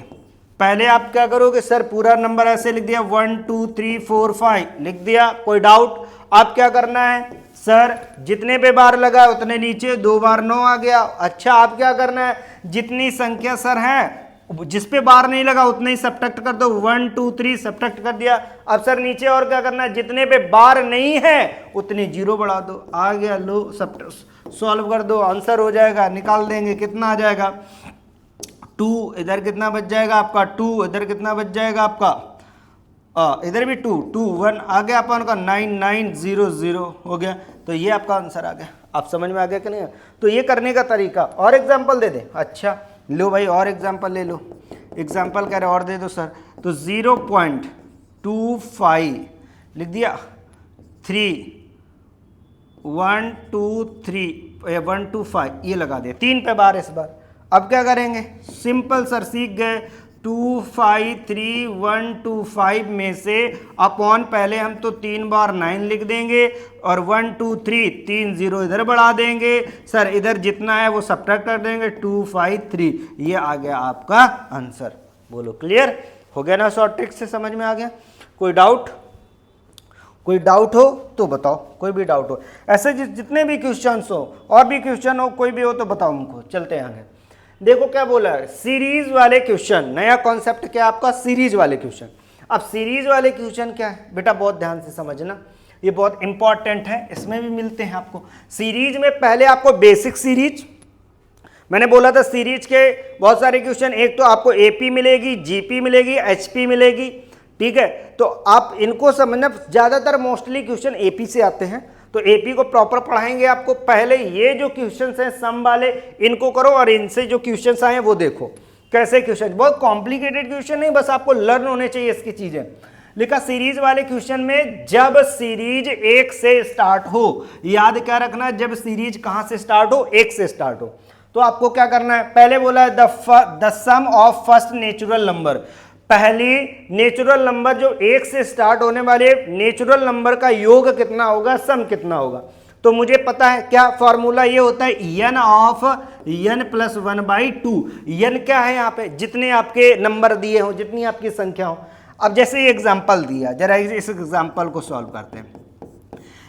Speaker 1: पहले आप क्या करोगे, सर पूरा नंबर ऐसे लिख दिया 1 2 3 4 5 लिख दिया, कोई डाउट? आप क्या करना है, सर जितने पे बार लगा उतने नीचे, 2 बार 9 आ गया। अच्छा, आप क्या करना है, जितनी संख्या सर है जिस पे बार नहीं लगा उतने ही सब्ट्रैक्ट कर दो, 1 2 3 सब्ट्रैक्ट कर दिया। अब सर नीचे और क्या करना है, जितने पे बार नहीं है उतने जीरो बढ़ा दो, आ गया, लो सब सॉल्व कर दो, आंसर हो जाएगा, निकाल देंगे, कितना आ जाएगा 2, इधर कितना बच जाएगा आपका 2, इधर कितना बच जाएगा आपका इधर भी 2 2 1 आ गया अपन का 9900 हो गया। तो ये आपका आंसर आ गया। आप समझ में आ गया कि नहीं? तो ये करने का तरीका, और एग्जांपल दे दे। अच्छा लो भाई और एग्जांपल ले लो, एग्जांपल कह रहे और दे दो सर, तो 0.25 लिख दिया, 3 1 2 3 1 2 5 ये लगा दिया, 3 पे बार इस बार। अब क्या करेंगे, सिंपल सर सीख गए, 2 5 3 1 2 5 में से अपॉन पहले हम तो 3 बार 9 लिख देंगे और 1 2 3 3 0 इधर बढ़ा देंगे, सर इधर जितना है वो सब्ट्रैक्ट कर देंगे, 2 5 3, ये आ गया आपका आंसर। बोलो क्लियर हो गया ना? शॉर्ट ट्रिक से समझ में आ गया? कोई डाउट? कोई डाउट हो तो बताओ, कोई भी डाउट हो, ऐसे जितने भी क्वेश्चंस हो, और भी क्वेश्चन हो, कोई भी हो तो बताओ हमको। चलते हैं आगे। देखो क्या बोला है, सीरीज वाले क्वेश्चन, नया कॉन्सेप्ट क्या है आपका, सीरीज वाले क्वेश्चन। अब सीरीज वाले क्वेश्चन क्या है बेटा, बहुत ध्यान से समझना, ये बहुत इंपॉर्टेंट है, इसमें भी मिलते हैं आपको। सीरीज में पहले आपको बेसिक सीरीज, मैंने बोला था सीरीज के बहुत सारे क्वेश्चन, एक तो आपको एपी मिलेगी, जीपी मिलेगी, एचपी मिलेगी, ठीक है। तो आप इनको समझना, ज्यादातर मोस्टली क्वेश्चन एपी से आते हैं, तो एपी को प्रॉपर पढ़ाएंगे आपको। पहले ये जो क्वेश्चंस हैं सम वाले, इनको करो, और इनसे जो क्वेश्चंस आए हैं वो देखो कैसे क्वेश्चन, बहुत कॉम्प्लिकेटेड क्वेश्चन नहीं, बस आपको लर्न होने चाहिए इसकी चीजें। लिखा सीरीज वाले क्वेश्चन में, जब सीरीज 1 से स्टार्ट हो, याद क्या रखना, जब सीरीज कहां से स्टार्ट हो, 1 से स्टार्ट हो, तो आपको क्या करना है, पहले बोला है the sum of first natural number, पहली नेचुरल नंबर जो 1 से स्टार्ट होने वाले नेचुरल नंबर का योग कितना होगा, सम कितना होगा। तो मुझे पता है क्या फॉर्मूला, ये होता है n of n plus 1/2। n क्या है यहाँ पे, जितने आपके नंबर दिए हो, जितनी आपकी संख्या हो। अब जैसे ये एग्जाम्पल दिया, जरा इस एग्जाम्पल को सॉल्व करते हैं।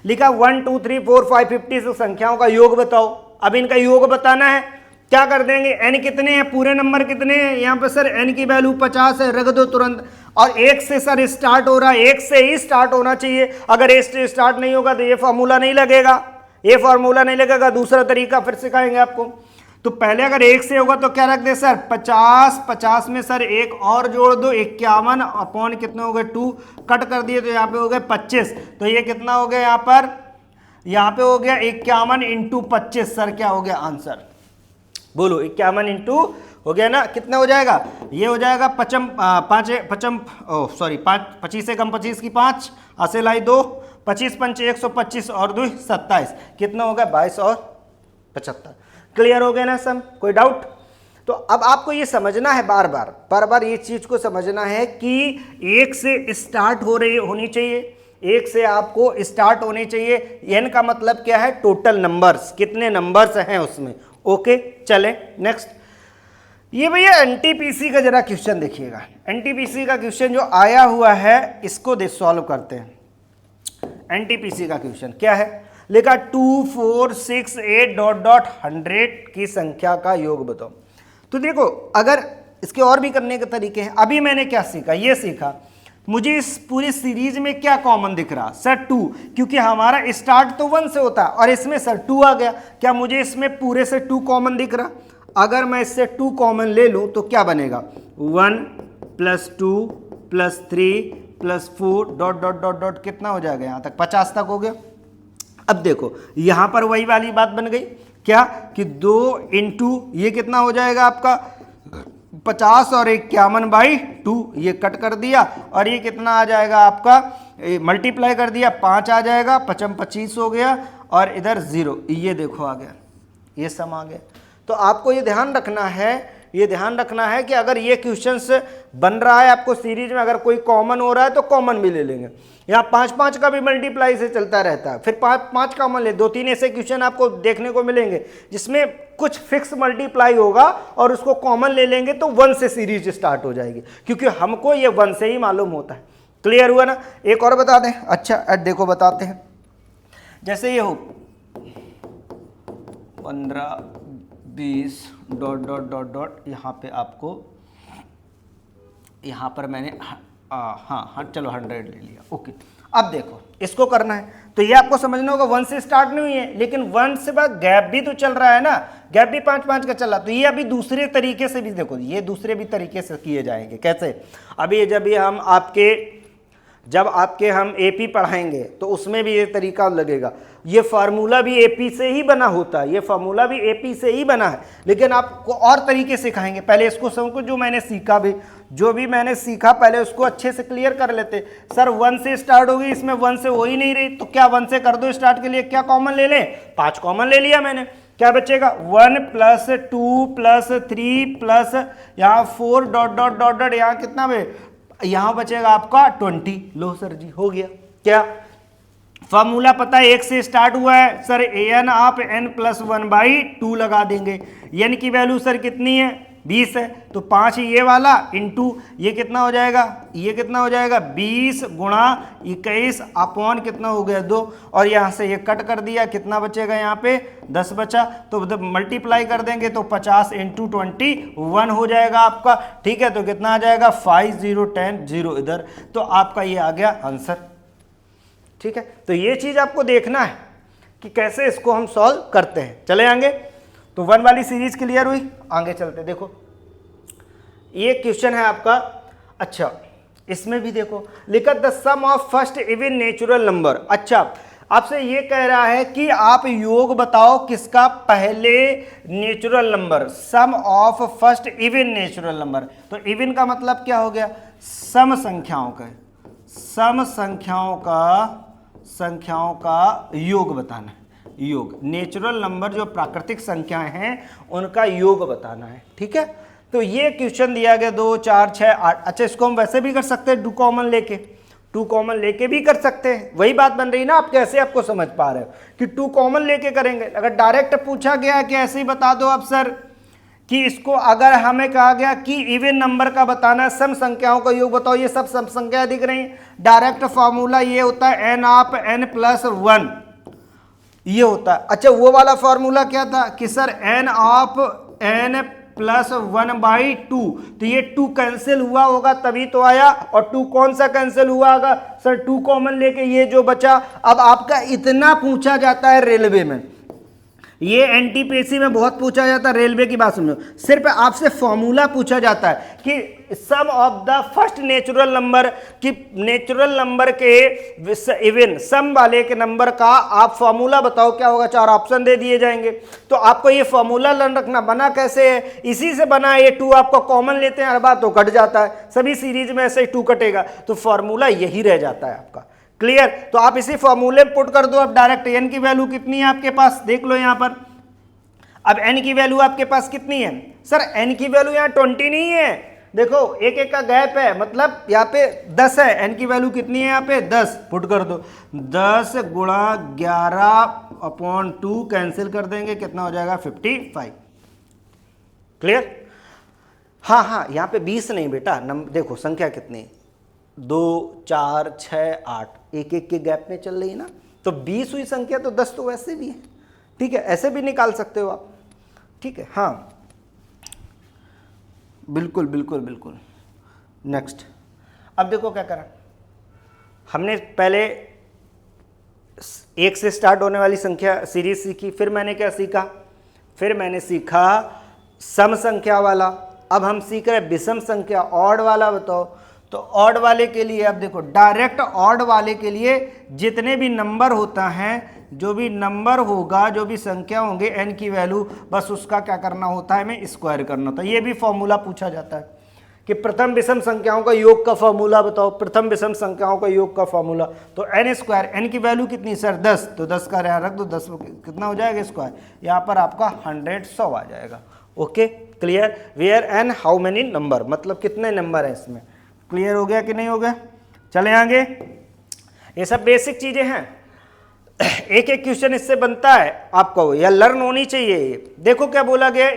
Speaker 1: लिखा 1 2 3 4 5 50 संख्याओं का योग बताओ। अब इनका योग बताना है, क्या कर देंगे, n कितने हैं, पूरे नंबर कितने हैं, यहाँ पे सर n की वैल्यू 50 है, रख दो तुरंत। और 1 से सर स्टार्ट हो रहा है, 1 से ही स्टार्ट होना चाहिए, अगर 1 से स्टार्ट नहीं होगा तो ये फॉर्मूला नहीं लगेगा, ये फॉर्मूला नहीं लगेगा। दूसरा तरीका फिर सिखाएंगे आपको। तो पहले अगर 1 से होगा तो क्या रख दे सर, 50, 50 में सर एक और जोड़ दो, 51 अपॉन कितने हो गए 2, कट कर दिए तो यहाँ पे हो गए 25, तो ये कितना हो गया यहाँ पे हो गया 51 इंटू 25, सर क्या हो गया आंसर, बोलो 51 इंटू हो गया ना, कितना हो जाएगा, ये हो जाएगा 25 से कम 25 की 5, असे लाई 2, 25 पंच 125 और 2 27, कितना हो गया 22 और 75। क्लियर हो गया ना सम? कोई डाउट? तो अब आपको ये समझना है, बार बार ये चीज को समझना है कि 1 से स्टार्ट होनी चाहिए, 1 से आपको स्टार्ट होनी चाहिए। n का मतलब क्या है, टोटल नंबर्स, कितने नंबर्स हैं उसमें। ओके चले नेक्स्ट। ये भैया एनटीपीसी का जरा क्वेश्चन देखिएगा, एनटीपीसी का क्वेश्चन जो आया हुआ है इसको सॉल्व करते हैं। एनटीपीसी का क्वेश्चन क्या है, लिखा 2 4 6 8 ... 100 की संख्या का योग बताओ। तो देखो अगर इसके और भी करने के तरीके हैं, अभी मैंने क्या सीखा, ये सीखा मुझे इस पूरी सीरीज में क्या कॉमन दिख रहा सर 2, क्योंकि हमारा स्टार्ट तो 1 से होता है और इसमें सर 2 आ गया। क्या मुझे इसमें पूरे से 2 कॉमन दिख रहा? अगर मैं इससे 2 कॉमन ले लूं तो क्या बनेगा 1 + 2 + 3 + 4 डॉट डॉट डॉट डॉट कितना हो जाएगा यहां तक 50 तक हो गया। अब देखो यहां पर वही वाली बात बन गई क्या कि 2 × ये कितना हो जाएगा आपका 50 और 51/2 ये कट कर दिया और ये कितना आ जाएगा आपका मल्टीप्लाई कर दिया 5 आ जाएगा 5 25 हो गया और इधर 0 ये देखो आ गया, ये सम आ गया। तो आपको ये ध्यान रखना है कि अगर ये क्वेश्चंस बन रहा है आपको सीरीज में, अगर कोई कॉमन हो रहा है तो कॉमन भी ले लेंगे। यहाँ 5 का भी मल्टीप्लाई से चलता रहता है, फिर 5 कॉमन ले, 2-3 ऐसे क्वेश्चन आपको देखने को मिलेंगे जिसमें कुछ फिक्स मल्टीप्लाई होगा और उसको कॉमन ले लेंगे तो 1 से सीरीज स्टार्ट हो जाएगी, क्योंकि हमको ये 1 से ही मालूम होता है। क्लियर हुआ ना? एक और बता दें। अच्छा देखो बताते हैं, जैसे ये हो 15 20 डॉट डॉट डॉट डॉट, यहाँ पे आपको यहाँ पर मैंने हाँ चलो 100 ले लिया। ओके, अब देखो इसको करना है तो ये आपको समझना होगा 1 से स्टार्ट नहीं हुई है, लेकिन 1 से बाद गैप भी तो चल रहा है ना, गैप भी 5 का चल रहा, तो ये अभी दूसरे तरीके से भी देखो, ये दूसरे भी तरीके से किए जाएंगे। कैसे? अभी जब ये हम हम एपी पढ़ाएंगे तो उसमें भी ये तरीका लगेगा। ये फार्मूला भी एपी से ही बना होता है, ये फार्मूला भी एपी से ही बना है, लेकिन आपको और तरीके सिखाएंगे। पहले इसको सबको जो भी मैंने सीखा पहले उसको अच्छे से क्लियर कर लेते। सर 1 से स्टार्ट होगी, इसमें 1 से हो ही नहीं रही, तो क्या 1 से कर दो स्टार्ट के लिए, क्या कॉमन ले लें? 5 कॉमन ले लिया मैंने, क्या बचेगा 1 + 2 + 3 प्लस यहाँ 4 डॉट डॉट डॉट डॉट, यहाँ कितना यहाँ बचेगा आपका 20। लो सर जी हो गया। क्या फॉर्मूला पता है 1 से स्टार्ट हुआ है सर, an आप n + 1/2 लगा देंगे। n की वैल्यू सर कितनी है 20 है, तो 5 ये वाला इंटू ये कितना हो जाएगा 20 × 21 अपॉन कितना हो गया 2, और यहाँ से ये कट कर दिया, कितना बचेगा यहाँ पे 10 बचा, तो मल्टीप्लाई कर देंगे तो 50 × 21 हो जाएगा आपका। ठीक है, तो कितना आ जाएगा 5 0 10 0 इधर, तो आपका ये आ गया आंसर। ठीक है, तो ये चीज आपको देखना है कि कैसे इसको हम सॉल्व करते हैं। चले आगे, तो 1 वाली सीरीज क्लियर हुई, आगे चलते। देखो ये क्वेश्चन है आपका। अच्छा इसमें भी देखो लिखा the sum of first even natural number. अच्छा आपसे ये कह रहा है कि आप योग बताओ किसका पहले natural number, sum of first even natural number. तो इवन का मतलब क्या हो गया, सम संख्याओं का योग बताना है। योग नेचुरल नंबर जो प्राकृतिक संख्याएं हैं उनका योग बताना है। ठीक है, तो ये क्वेश्चन दिया गया 2 4 6 8। अच्छा इसको हम वैसे भी कर सकते हैं 2 कॉमन लेके भी कर सकते हैं। वही बात बन रही ना, आप कैसे आपको समझ पा रहे हो कि 2 कॉमन लेके करेंगे। अगर डायरेक्ट पूछा गया कि ऐसे ही बता दो आप सर कि इसको, अगर हमें कहा गया कि इवन नंबर का बताना, सम संख्याओं का योग बताओ, ये सब सम संख्याएं दिख रही हैं, डायरेक्ट फॉर्मूला ये होता है n आप n + 1 ये होता है। अच्छा वो वाला फॉर्मूला क्या था कि सर n आप n + 1/2, तो ये 2 कैंसिल हुआ होगा तभी तो आया, और 2 कौन सा कैंसिल हुआ होगा सर 2 कॉमन लेके ये जो बचा। अब आपका इतना पूछा जाता है रेलवे में, ये एनटीपीसी में बहुत पूछा जाता है, रेलवे की बात सुनो, सिर्फ आपसे फॉर्मूला पूछा जाता है कि sum of the first natural number, कि नेचुरल नंबर के इवन सम वाले के नंबर का आप फॉर्मूला बताओ क्या होगा। 4 ऑप्शन दे दिए जाएंगे, तो आपको ये फॉर्मूला लर्न रखना। बना कैसे है, इसी से बना है। ये 2 आपको कॉमन लेते हैं हर बार तो कट जाता है, सभी सीरीज में ऐसे ही 2 कटेगा, तो फॉर्मूला यही रह जाता है आपका। क्लियर, तो आप इसी फॉर्मूले में पुट कर दो। अब डायरेक्ट n की वैल्यू कितनी है आपके पास, देख लो यहां पर। अब n की वैल्यू आपके पास कितनी है सर, n की वैल्यू यहाँ 20 नहीं है, देखो एक एक का गैप है, मतलब यहाँ पे 10 है। n की वैल्यू कितनी है यहाँ पे 10, पुट कर दो 10 × 11/2 कैंसिल कर देंगे, कितना हो जाएगा 55। क्लियर, हाँ यहाँ पे 20 नहीं बेटा, देखो संख्या कितनी, 2 4 6 8 एक एक के गैप में चल रही है ना, तो 20 हुई संख्या, तो 10 तो वैसे भी है। ठीक है, ऐसे भी निकाल सकते हो आप। ठीक है, हाँ बिल्कुल। नेक्स्ट, अब देखो क्या करा, हमने पहले एक से स्टार्ट होने वाली संख्या सीरीज सीखी, फिर मैंने क्या सीखा, फिर मैंने सीखा सम संख्या वाला। अब हम सीख रहे विषम संख्या, ऑड वाला। बताओ तो ऑड वाले के लिए अब देखो, डायरेक्ट ऑड वाले के लिए जितने भी नंबर होता है, जो भी नंबर होगा, जो भी संख्या होंगे n की वैल्यू, बस उसका क्या करना होता है, हमें स्क्वायर करना होता है। ये भी फॉर्मूला पूछा जाता है कि प्रथम विषम संख्याओं का योग का फॉर्मूला बताओ, प्रथम विषम संख्याओं का योग का फॉर्मूला। तो n स्क्वायर, n की वैल्यू कितनी सर 10, तो 10 का यहाँ रख दो, 10 कितना हो जाएगा स्क्वायर, यहाँ पर आपका 100 आ जाएगा। Okay clear. Where n how many number, मतलब कितने नंबर है इसमें। क्लियर हो गया कि नहीं हो गया। चले आगे, ये सब बेसिक चीजें हैं, एक एक क्वेश्चन इससे बनता है आपको, या लर्न होनी चाहिए। देखो क्या बोला गया,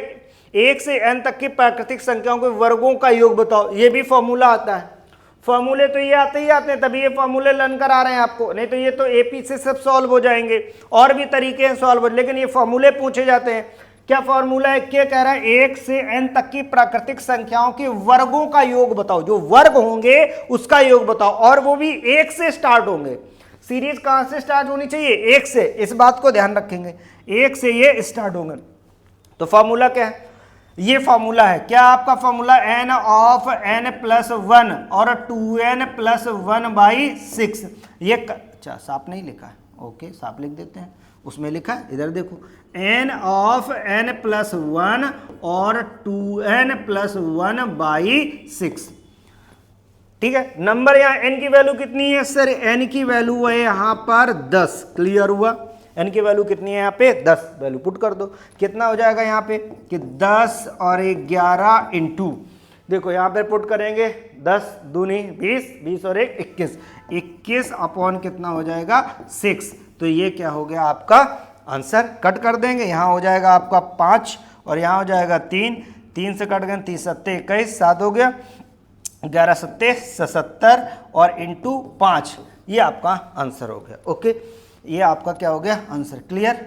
Speaker 1: 1 से n तक की प्राकृतिक संख्याओं के वर्गों का योग बताओ। ये भी फॉर्मूला आता है, फॉर्मूले तो ये आते ही आते हैं, तभी ये फॉर्मूले लर्न करा रहे हैं आपको, नहीं तो ये तो एपी से सब सॉल्व हो जाएंगे। और भी तरीके हैं सॉल्व हो, लेकिन ये फॉर्मूले पूछे जाते हैं। क्या फॉर्मूला है, क्या कह रहा है, 1 से n तक की प्राकृतिक संख्याओं के वर्गों का योग बताओ, जो वर्ग होंगे उसका योग बताओ, और वो भी 1 से स्टार्ट होंगे। सीरीज कहां से स्टार्ट होनी चाहिए, 1 से, इस बात को ध्यान रखेंगे, 1 से ये स्टार्ट होंगे। तो फॉर्मूला क्या है, ये फॉर्मूला है क्या आपका formula, n of n plus 1 और 2n प्लस 1/6। ये अच्छा साफ नहीं लिखा है, ओके साफ लिख देते हैं, उसमें लिखा है, इधर देखो, n ऑफ n प्लस 1 और 2n प्लस 1/6। ठीक है, नंबर यहाँ n की वैल्यू कितनी है सर, n की वैल्यू है यहाँ पर 10। क्लियर हुआ, n की वैल्यू कितनी है यहाँ पे 10, वैल्यू पुट कर दो, कितना हो जाएगा यहाँ पे कि 10 और 11 इंटू, देखो यहाँ पे पुट करेंगे 10 दूनी 20, 20 और 1 21, 21 अपॉन कितना हो जाएगा 6। तो ये क्या हो गया आपका आंसर। कट कर देंगे, यहाँ हो जाएगा आपका 5 और यहाँ हो जाएगा 3, 3 से कट गए 3 7 21, 7 हो गया, 11 7 77 और इंटू 5, ये आपका आंसर हो गया। ओके, ये आपका क्या हो गया आंसर। क्लियर,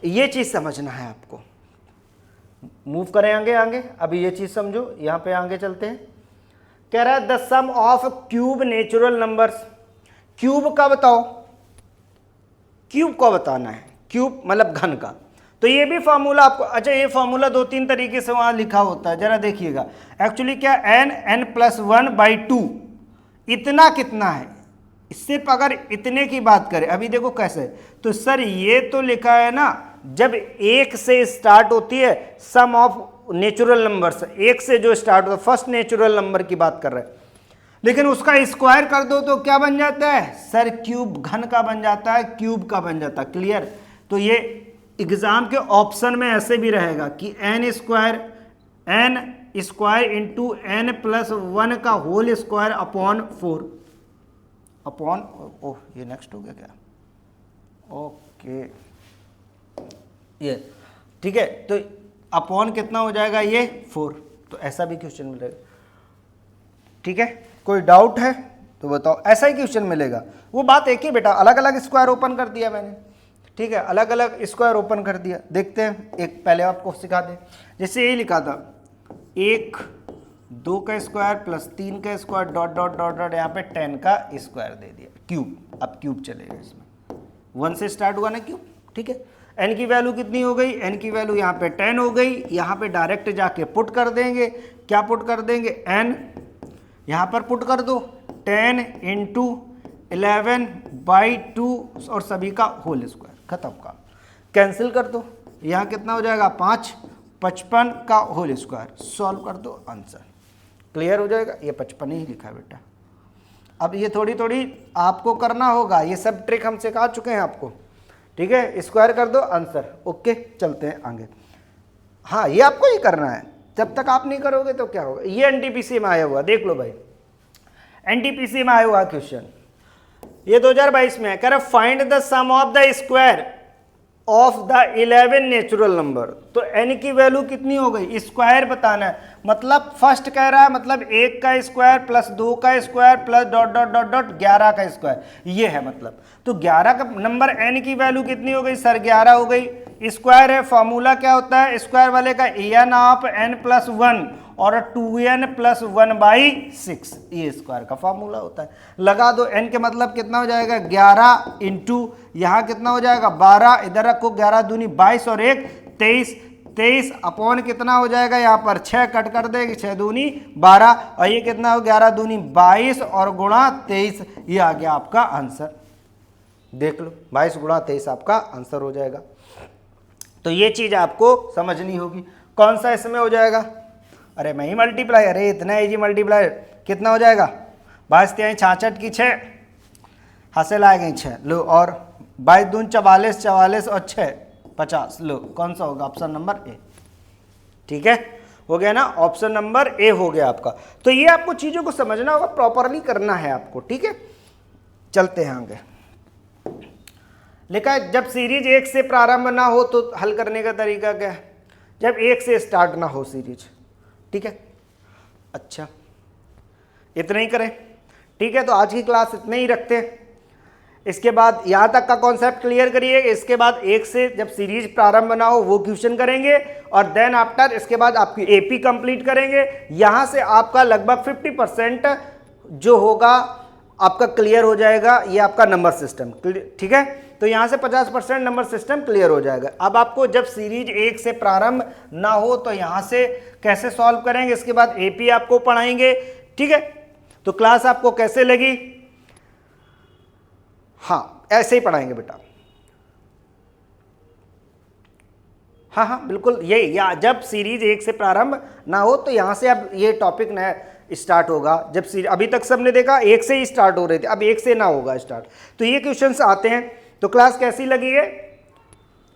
Speaker 1: ये चीज समझना है आपको। मूव करें आगे आगे, अभी ये चीज समझो, यहां पे आगे चलते हैं। कह रहा है the sum of cube natural numbers, cube का बताओ, क्यूब को बताना है, क्यूब मतलब घन का। तो ये भी फॉर्मूला आपको, अच्छा ये फॉर्मूला 2-3 तरीके से वहां लिखा होता है, जरा देखिएगा। एक्चुअली क्या, n प्लस 1/2 इतना कितना है, सिर्फ अगर इतने की बात करें, अभी देखो कैसे, तो सर ये तो लिखा है ना, जब 1 से स्टार्ट होती है सम ऑफ नेचुरल नंबर्स, 1 से जो स्टार्ट होता है, फर्स्ट नेचुरल नंबर की बात कर रहे हैं, लेकिन उसका स्क्वायर कर दो तो क्या बन जाता है सर, क्यूब, घन का बन जाता है, क्यूब का बन जाता है। क्लियर, तो ये एग्जाम के ऑप्शन में ऐसे भी रहेगा कि n square into n plus 1 का होल स्क्वायर अपॉन 4 अपॉन, ओह ये नेक्स्ट हो गया क्या, ओके ये ठीक है, तो अपॉन कितना हो जाएगा ये 4। तो ऐसा भी क्वेश्चन मिलेगा। ठीक है, कोई डाउट है तो बताओ, ऐसा ही क्वेश्चन मिलेगा। वो बात एक ही बेटा, अलग अलग स्क्वायर ओपन कर दिया मैंने, ठीक है, अलग अलग स्क्वायर ओपन कर दिया। देखते हैं, एक पहले आपको सिखा दें, जैसे यही लिखा था 1 2 का स्क्वायर प्लस 3 का square dot dot dot dot, यहाँ पे 10 का स्क्वायर दे दिया, क्यूब। अब क्यूब चलेगा इसमें, 1 से स्टार्ट हुआ ना क्यूब। ठीक है, n की वैल्यू कितनी हो गई, n की वैल्यू यहाँ पे 10 हो गई, यहाँ पे डायरेक्ट जाके पुट कर देंगे, क्या पुट कर देंगे, n यहाँ पर पुट कर दो, 10 इंटू 11/2 और सभी का होल स्क्वायर, खत्म का, कैंसिल कर दो, यहाँ कितना हो जाएगा 5, 55 का होल स्क्वायर, सॉल्व कर दो, आंसर क्लियर हो जाएगा। ये 55 ही लिखा है बेटा। अब ये थोड़ी थोड़ी आपको करना होगा, ये सब ट्रिक हम सिखा चुके हैं आपको। ठीक है, स्क्वायर कर दो, आंसर। ओके, चलते हैं आगे। हाँ, ये आपको ही करना है, जब तक आप नहीं करोगे तो क्या होगा। ये एनटीपीसी में आया हुआ, देख लो भाई, एनटीपीसी में आया हुआ क्वेश्चन, ये 2022 में है। कह रहा find the sum of the square of the 11 natural number. तो n की वैल्यू कितनी हो गई, स्क्वायर बताना है, मतलब फर्स्ट कह रहा है, मतलब 1 का स्क्वायर प्लस 2 का square plus dot dot dot dot 11 का स्क्वायर, ये है मतलब। तो 11 का नंबर n की वैल्यू कितनी हो गई सर, 11 हो गई। स्क्वायर है, फॉर्मूला क्या होता है स्क्वायर वाले का, n ऑफ n प्लस 1 और 2n प्लस 1/6 ये स्क्वायर का फॉर्मूला होता है। लगा दो, n के मतलब कितना हो जाएगा 11 इंटू यहाँ कितना हो जाएगा 12, इधर रखो 11 दूनी 22 और 1 23, 23 अपॉन कितना हो जाएगा यहाँ पर 6 कट कर देगी 6 दूनी 12 और ये कितना हो 11 दूनी 22 और गुणा 23, ये आ गया आपका आंसर। देख लो 22 गुणा 23 आपका आंसर हो जाएगा। तो ये चीज आपको समझनी होगी। कौन सा इसमें हो जाएगा, अरे मैं ही मल्टीप्लाई, अरे इतना इजी मल्टीप्लाई कितना हो जाएगा 22 तिहाई 66 की 6 हासिल आ गई 6 लो, और 22 दून 44, 44 और 6 50 लो, कौन सा होगा ऑप्शन नंबर ए। ठीक है, हो गया ना, ऑप्शन नंबर ए हो गया आपका। तो ये आपको चीजों को समझना होगा, प्रॉपरली करना है आपको। ठीक है, चलते हैं आगे। लिखा है जब सीरीज 1 से प्रारंभ ना हो तो हल करने का तरीका क्या है, जब 1 से स्टार्ट ना हो सीरीज। ठीक है, अच्छा इतना ही करें। ठीक है, तो आज की क्लास इतने ही रखते हैं। इसके बाद यहाँ तक का कॉन्सेप्ट क्लियर करिए। इसके बाद 1 से जब सीरीज प्रारंभ ना हो वो क्वेश्चन करेंगे, और देन आफ्टर इसके बाद आपकी एपी कंप्लीट करेंगे। यहाँ से आपका लगभग 50% जो होगा आपका क्लियर हो जाएगा, ये आपका नंबर सिस्टम। ठीक है, तो यहाँ से 50% नंबर सिस्टम क्लियर हो जाएगा। अब आपको जब सीरीज 1 से प्रारंभ ना हो तो यहाँ से कैसे सॉल्व करेंगे, इसके बाद एपी आपको पढ़ाएंगे। ठीक है, तो क्लास आपको कैसे लगी, हाँ ऐसे ही पढ़ाएंगे बेटा। हाँ हाँ बिल्कुल यही, या जब सीरीज 1 से प्रारंभ ना हो तो यहाँ से अब ये टॉपिक नया स्टार्ट होगा। जब अभी तक सबने देखा 1 से ही स्टार्ट हो रहे थे, अब 1 से ना होगा स्टार्ट। तो ये क्वेश्चंस आते हैं। तो क्लास कैसी लगी है,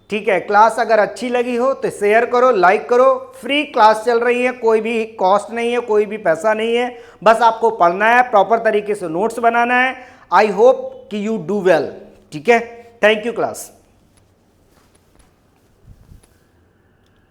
Speaker 1: ठीक है, क्लास अगर अच्छी लगी हो तो शेयर करो, लाइक करो। फ्री क्लास चल रही है, कोई भी कॉस्ट नहीं है, कोई भी पैसा नहीं है, बस आपको पढ़ना है, प्रॉपर तरीके से नोट्स बनाना है। आई होप कि यू डू वेल। ठीक है, थैंक यू क्लास।